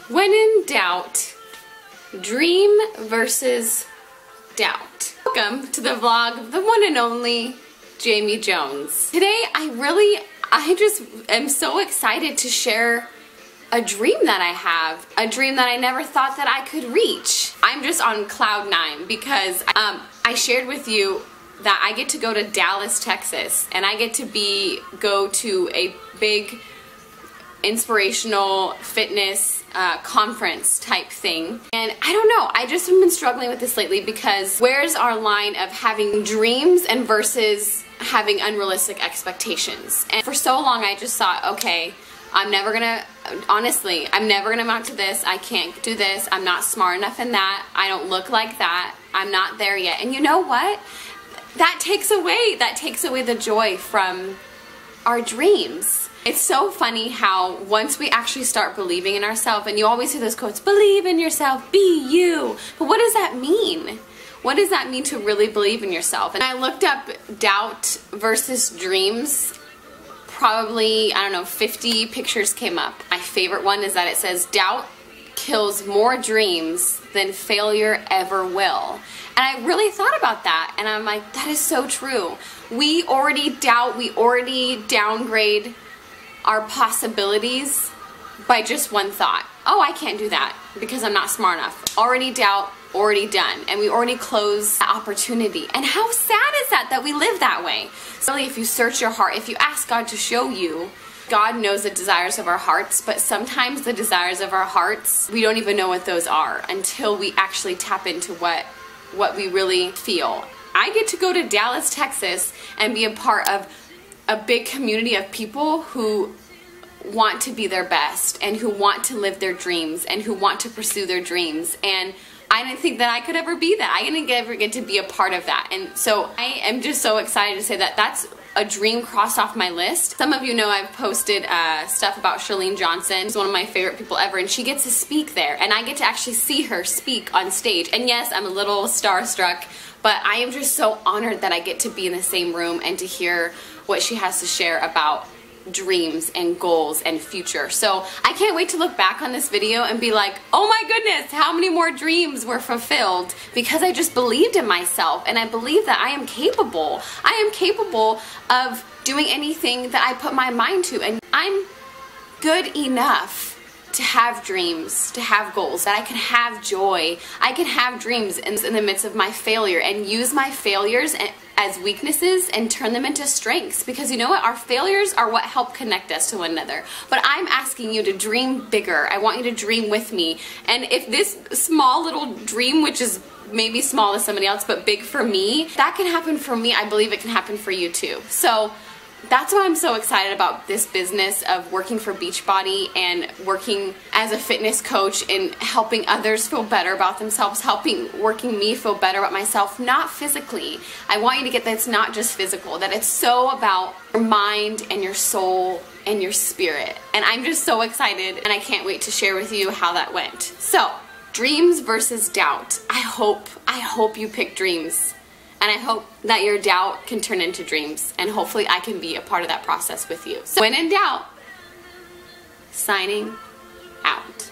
When in doubt, dream versus doubt. Welcome to the vlog of the one and only Jamie Jones. Today I just am so excited to share a dream that I have, a dream that I never thought that I could reach. I'm just on cloud nine because I shared with you that I get to go to Dallas, Texas, and I get to go to a big inspirational fitness conference type thing. And I don't know, I just have been struggling with this lately because where's our line of having dreams and versus having unrealistic expectations? And for so long I just thought, okay, I'm never gonna amount to this. I can't do this. I'm not smart enough in that. I don't look like that. I'm not there yet. And you know what? That takes away the joy from our dreams. It's so funny how once we actually start believing in ourselves, and you always hear those quotes, believe in yourself, be you. But what does that mean? What does that mean to really believe in yourself? And I looked up doubt versus dreams. Probably, I don't know, 50 pictures came up. My favorite one is that it says, doubt kills more dreams than failure ever will. And I really thought about that, and I'm like, that is so true. We already doubt, we already downgrade our possibilities by just one thought. Oh, I can't do that because I'm not smart enough. Already doubt, already done. And we already close the opportunity. And how sad is that we live that way? So really, if you search your heart, if you ask God to show you, God knows the desires of our hearts, but sometimes the desires of our hearts, we don't even know what those are until we actually tap into what we really feel. I get to go to Dallas, Texas and be a part of a big community of people who want to be their best and who want to live their dreams and who want to pursue their dreams. And I didn't think that I could ever be that. I didn't ever get to be a part of that. And so I am just so excited to say that that's a dream crossed off my list. Some of you know I've posted stuff about Chalene Johnson. She's one of my favorite people ever, and she gets to speak there. And I get to actually see her speak on stage. And yes, I'm a little starstruck, but I am just so honored that I get to be in the same room and to hear what she has to share about dreams and goals and future. So I can't wait to look back on this video and be like, oh my goodness, how many more dreams were fulfilled because I just believed in myself, and I believe that I am capable. I am capable of doing anything that I put my mind to, and I'm good enough to have dreams, to have goals, that I can have joy. I can have dreams in the midst of my failure and use my failures as weaknesses and turn them into strengths, because you know what? Our failures are what help connect us to one another. But I'm asking you to dream bigger. I want you to dream with me. And if this small little dream, which is maybe small to somebody else but big for me, that can happen for me, I believe it can happen for you too. So that's why I'm so excited about this business of working for Beachbody and working as a fitness coach and helping others feel better about themselves, working me feel better about myself, not physically. I want you to get that it's not just physical, that it's so about your mind and your soul and your spirit. And I'm just so excited, and I can't wait to share with you how that went. So, dreams versus doubt. I hope you pick dreams. And I hope that your doubt can turn into dreams. And hopefully I can be a part of that process with you. So when in doubt, signing out.